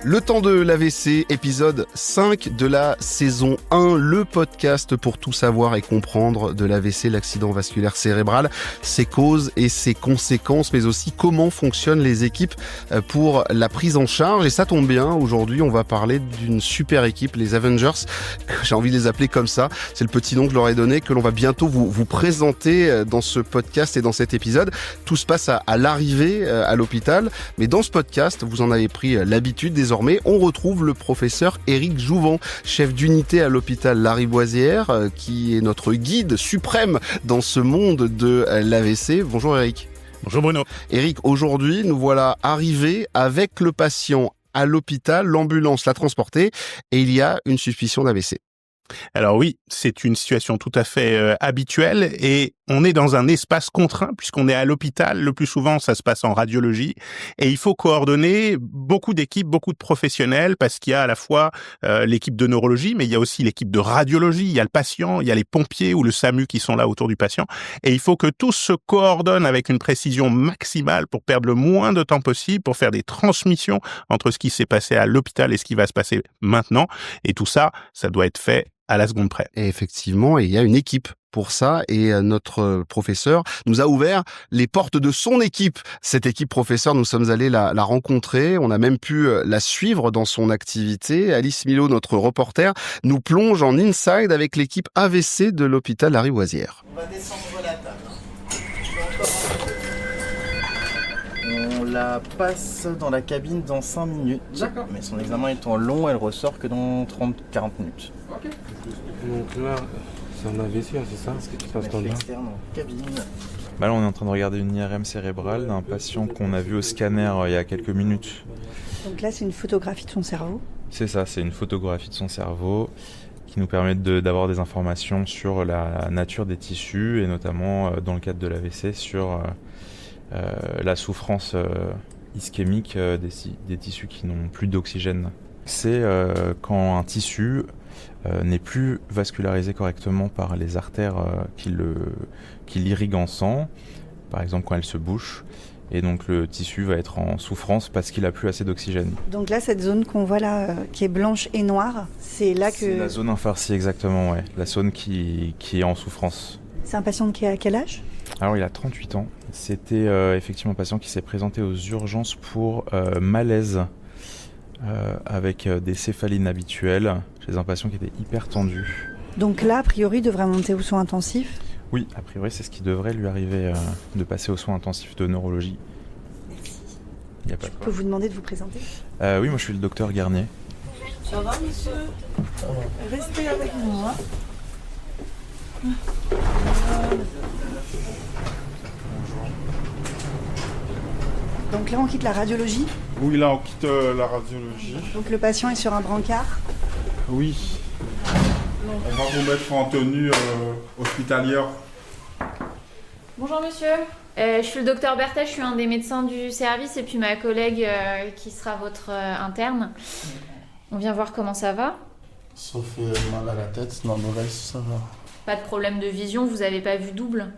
Le temps de l'AVC, épisode 5 de la saison 1, le podcast pour tout savoir et comprendre de l'AVC, l'accident vasculaire cérébral, ses causes et ses conséquences, mais aussi comment fonctionnent les équipes pour la prise en charge. Et ça tombe bien, aujourd'hui on va parler d'une super équipe, les Avengers, j'ai envie de les appeler comme ça, c'est le petit nom que je leur ai donné, que l'on va bientôt vous présenter dans ce podcast et dans cet épisode. Tout se passe à l'arrivée à l'hôpital, mais dans ce podcast, vous en avez pris l'habitude désormais, on retrouve le professeur Éric Jouvent, chef d'unité à l'hôpital Lariboisière, qui est notre guide suprême dans ce monde de l'AVC. Bonjour Éric. Bonjour Bruno. Éric, aujourd'hui, nous voilà arrivés avec le patient à l'hôpital, l'ambulance l'a transporté et il y a une suspicion d'AVC. Alors oui, c'est une situation tout à fait habituelle et on est dans un espace contraint puisqu'on est à l'hôpital. Le plus souvent, ça se passe en radiologie et il faut coordonner beaucoup d'équipes, beaucoup de professionnels parce qu'il y a à la fois l'équipe de neurologie, mais il y a aussi l'équipe de radiologie, il y a le patient, il y a les pompiers ou le SAMU qui sont là autour du patient et il faut que tout se coordonne avec une précision maximale pour perdre le moins de temps possible, pour faire des transmissions entre ce qui s'est passé à l'hôpital et ce qui va se passer maintenant. Et tout ça, ça doit être fait à la seconde près. Et effectivement, il y a une équipe pour ça et notre professeur nous a ouvert les portes de son équipe. Cette équipe professeur, nous sommes allés la rencontrer, on a même pu la suivre dans son activité. Alice Milo, notre reporter, nous plonge en inside avec l'équipe AVC de l'hôpital Lariboisière. On va descendre la table. On la passe dans la cabine dans 5 minutes. D'accord. Mais son examen étant long, elle ressort que dans 30-40 minutes. Ok. Donc là, c'est un AVC, c'est ça ce qui se passe dans le Externe en cabine. Là, on est en train de regarder une IRM cérébrale d'un patient qu'on a vu au scanner il y a quelques minutes. Donc là, c'est une photographie de son cerveau. C'est ça, c'est une photographie de son cerveau qui nous permet d'avoir des informations sur la nature des tissus et notamment dans le cadre de l'AVC sur la souffrance ischémique des tissus qui n'ont plus d'oxygène. C'est quand un tissu n'est plus vascularisé correctement par les artères qui l'irriguent en sang, par exemple quand elles se bouchent, et donc le tissu va être en souffrance parce qu'il n'a plus assez d'oxygène. Donc là, cette zone qu'on voit là, qui est blanche et noire, c'est là que... C'est la zone infarcie exactement, ouais. La zone qui est en souffrance. C'est un patient qui a quel âge ? Alors il a 38 ans. C'était effectivement un patient qui s'est présenté aux urgences pour malaise avec des céphalées inhabituelles chez un patient qui était hyper tendu. Donc là, a priori, il devrait monter aux soins intensifs ? Oui, a priori c'est ce qui devrait lui arriver de passer aux soins intensifs de neurologie. Il y a pas de Je peux vous demander de vous présenter ? Oui, moi je suis le docteur Garnier. Ça va, monsieur ? Restez avec moi. Donc là, on quitte la radiologie. Oui, là, on quitte la radiologie. Donc le patient est sur un brancard. Oui. On va vous mettre en tenue hospitalière. Bonjour monsieur, je suis le docteur Berthet, je suis un des médecins du service et puis ma collègue qui sera votre interne. On vient voir comment ça va. Sauf mal à la tête, sinon le reste ça va. Pas de problème de vision, vous avez pas vu double.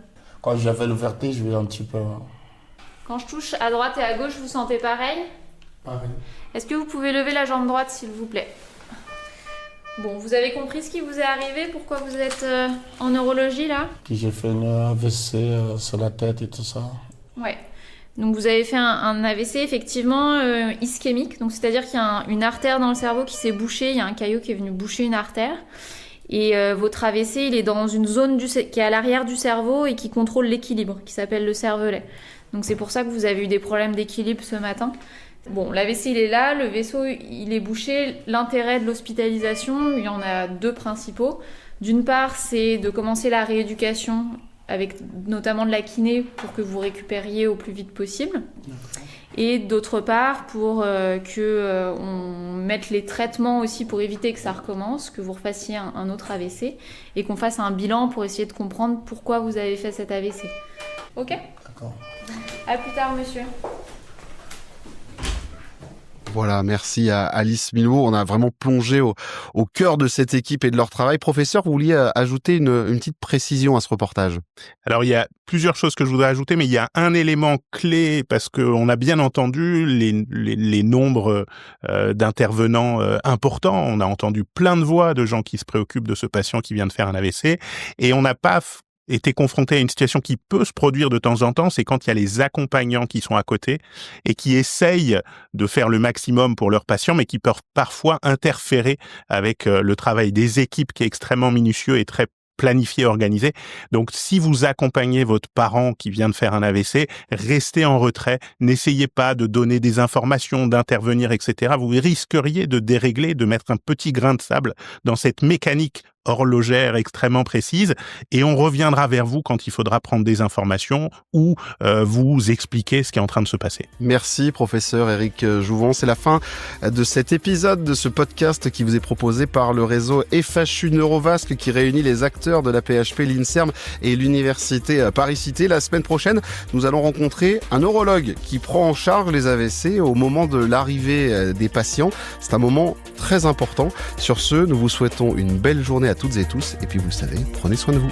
Quand j'avais le vertige, je vais un petit peu... Quand je touche à droite et à gauche, vous sentez pareil ? Pareil. Est-ce que vous pouvez lever la jambe droite s'il vous plaît ? Bon, vous avez compris ce qui vous est arrivé ? Pourquoi vous êtes en neurologie là ? J'ai fait une AVC sur la tête et tout ça. Ouais. Donc vous avez fait un AVC effectivement ischémique, donc c'est-à-dire qu'il y a une artère dans le cerveau qui s'est bouchée, il y a un caillot qui est venu boucher une artère. Et votre AVC, il est dans une zone qui est à l'arrière du cerveau et qui contrôle l'équilibre, qui s'appelle le cervelet. Donc c'est pour ça que vous avez eu des problèmes d'équilibre ce matin. Bon, l'AVC il est là, le vaisseau il est bouché. L'intérêt de l'hospitalisation, il y en a deux principaux. D'une part, c'est de commencer la rééducation avec notamment de la kiné pour que vous récupériez au plus vite possible. Et d'autre part, pour qu'on mette les traitements aussi pour éviter que ça recommence, que vous refassiez un autre AVC et qu'on fasse un bilan pour essayer de comprendre pourquoi vous avez fait cet AVC. Ok ? D'accord. À plus tard, monsieur. Voilà, merci à Alice Milot. On a vraiment plongé au cœur de cette équipe et de leur travail. Professeur, vous vouliez ajouter une petite précision à ce reportage? Alors, il y a plusieurs choses que je voudrais ajouter, mais il y a un élément clé parce qu'on a bien entendu les nombres d'intervenants importants. On a entendu plein de voix de gens qui se préoccupent de ce patient qui vient de faire un AVC et on n'a pas été confronté à une situation qui peut se produire de temps en temps, c'est quand il y a les accompagnants qui sont à côté et qui essayent de faire le maximum pour leurs patients, mais qui peuvent parfois interférer avec le travail des équipes qui est extrêmement minutieux et très planifié, organisé. Donc, si vous accompagnez votre parent qui vient de faire un AVC, restez en retrait. N'essayez pas de donner des informations, d'intervenir, etc. Vous risqueriez de dérégler, de mettre un petit grain de sable dans cette mécanique horlogère extrêmement précise et on reviendra vers vous quand il faudra prendre des informations ou vous expliquer ce qui est en train de se passer. Merci professeur Éric Jouvon. C'est la fin de cet épisode de ce podcast qui vous est proposé par le réseau FHU Neurovasc qui réunit les acteurs de la PHP, l'INSERM et l'Université Paris-Cité. La semaine prochaine, nous allons rencontrer un neurologue qui prend en charge les AVC au moment de l'arrivée des patients. C'est un moment très important. Sur ce, nous vous souhaitons une belle journée à toutes et tous et puis vous le savez, prenez soin de vous.